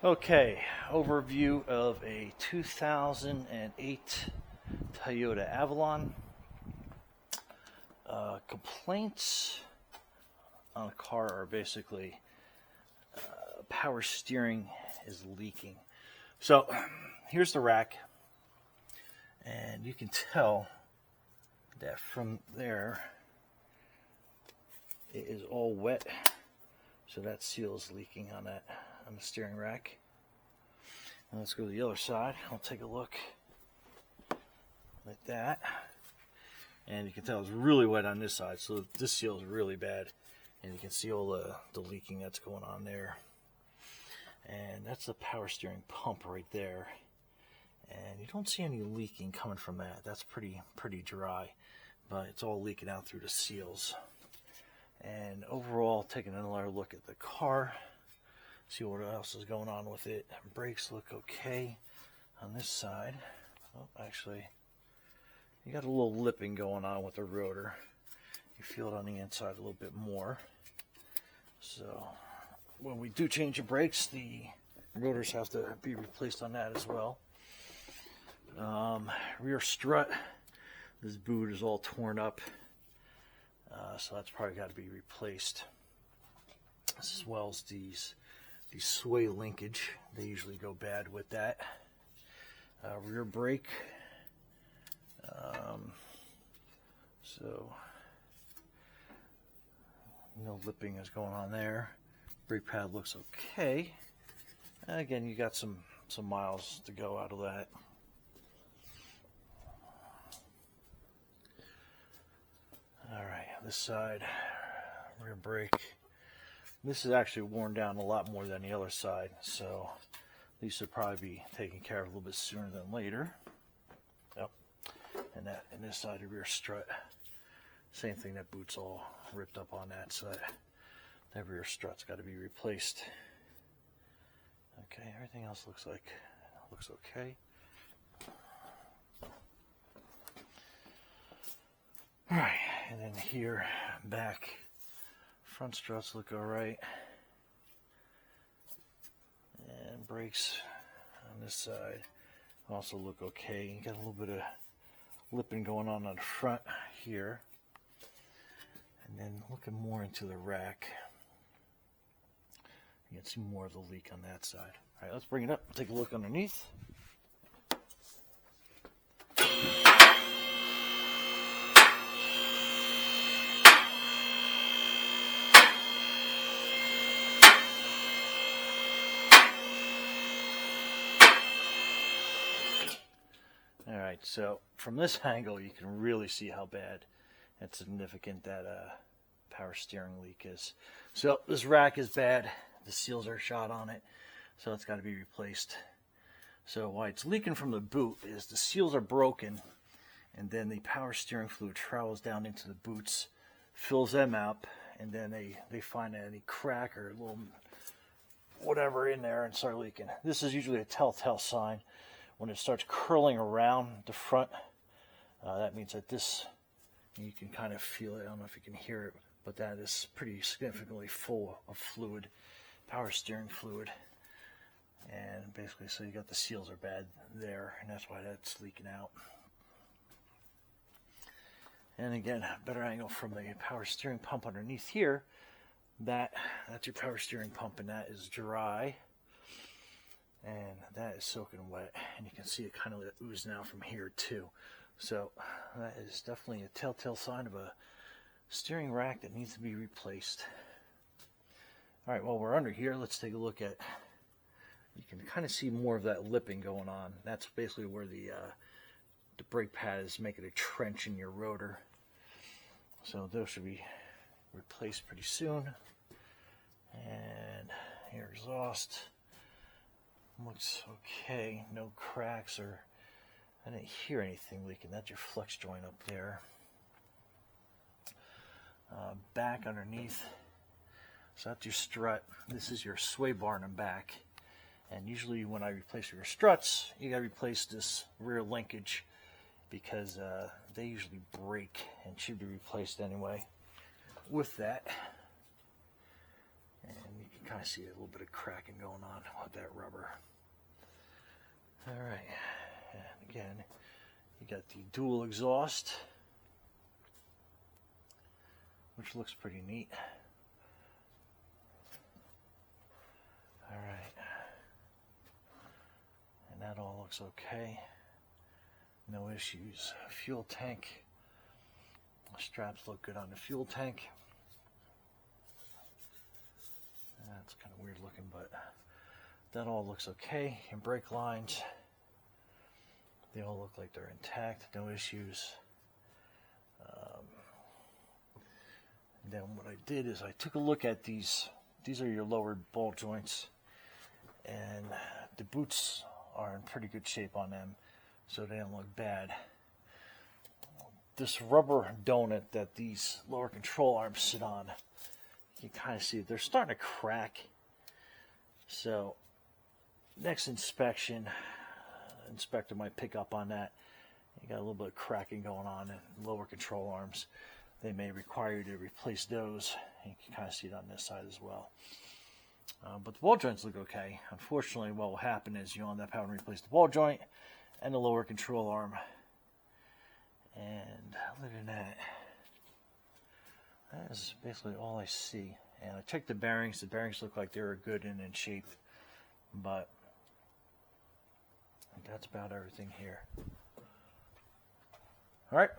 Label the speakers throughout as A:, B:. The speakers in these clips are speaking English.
A: Okay, overview of a 2008 Toyota Avalon. Complaints on a car are basically power steering is leaking. So here's the rack, and you can tell that from there it is all wet, so that seal is leaking on the steering rack. And let's go to the other side. I'll take a look like that, and you can tell it's really wet on this side, so this seal is really bad, and you can see all the leaking that's going on there. And that's the power steering pump right there, and you don't see any leaking coming from that. That's pretty dry, but it's all leaking out through the seals. And overall, taking another look at the car, see what else is going on with it. Brakes look okay on this side. Oh, actually, you got a little lipping going on with the rotor. You feel it on the inside a little bit more. So when we do change the brakes, the rotors have to be replaced on that as well. Rear strut, this boot is all torn up, so that's probably got to be replaced, as well as these sway linkage. They usually go bad with that. Rear brake, so no lipping is going on there. Brake pad looks okay. Again, you got some miles to go out of that. All right, this side, rear brake. This is actually worn down a lot more than the other side, so these should probably be taken care of a little bit sooner than later. Yep. And this side of rear strut, same thing. That boot's all ripped up on that, so that rear strut's got to be replaced. Okay, everything else looks okay. All right, and then here, back, front struts look all right, and brakes on this side also look okay. You got a little bit of lipping going on the front here, and then looking more into the rack, you can see more of the leak on that side. All right, let's bring it up and take a look underneath. All right, so from this angle, you can really see how bad and significant that power steering leak is. So this rack is bad. The seals are shot on it, so it's got to be replaced. So why it's leaking from the boot is the seals are broken, and then the power steering fluid travels down into the boots, fills them up, and then they find any crack or little whatever in there and start leaking. This is usually a telltale sign. When it starts curling around the front, that means that this, you can kind of feel it. I don't know if you can hear it, but that is pretty significantly full of fluid, power steering fluid. And basically, so you got the seals are bad there, and that's why that's leaking out. And again, better angle from the power steering pump underneath here. That's your power steering pump, and that is dry. And that is soaking wet, and you can see it kind of ooze now from here too. So that is definitely a telltale sign of a steering rack that needs to be replaced. All right, while we're under here, let's take a look at, you can kind of see more of that lipping going on. That's basically where the brake pad is making a trench in your rotor. So those should be replaced pretty soon. And your exhaust looks okay, no cracks, or I didn't hear anything leaking. That's your flex joint up there. Back underneath, so that's your strut. This is your sway bar in the back, and usually when I replace your struts, you got to replace this rear linkage because they usually break and should be replaced anyway. With that, and you can can kind of see a little bit of cracking going on with that rubber. All right, and again, you got the dual exhaust, which looks pretty neat. All right, and that all looks okay. No issues. Fuel tank. The straps look good on the fuel tank. That's kind of weird looking, but that all looks okay. And brake lines, they all look like they're intact. No issues. Then what I did is I took a look at these. These are your lowered ball joints, and the boots are in pretty good shape on them, so they don't look bad. This rubber donut that these lower control arms sit on, you can kind of see they're starting to crack. So next inspection, inspector might pick up on that. You got a little bit of cracking going on in lower control arms. They may require you to replace those. You can kind of see it on this side as well. But the ball joints look okay. Unfortunately, what will happen is you'll end up having to replace the ball joint and the lower control arm. And other than that, that is basically all I see. And I checked the bearings. The bearings look like they were good and in shape. But that's about everything here. All right.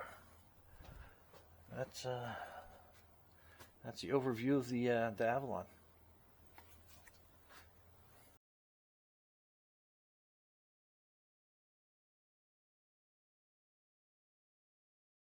A: That's the overview of the Avalon.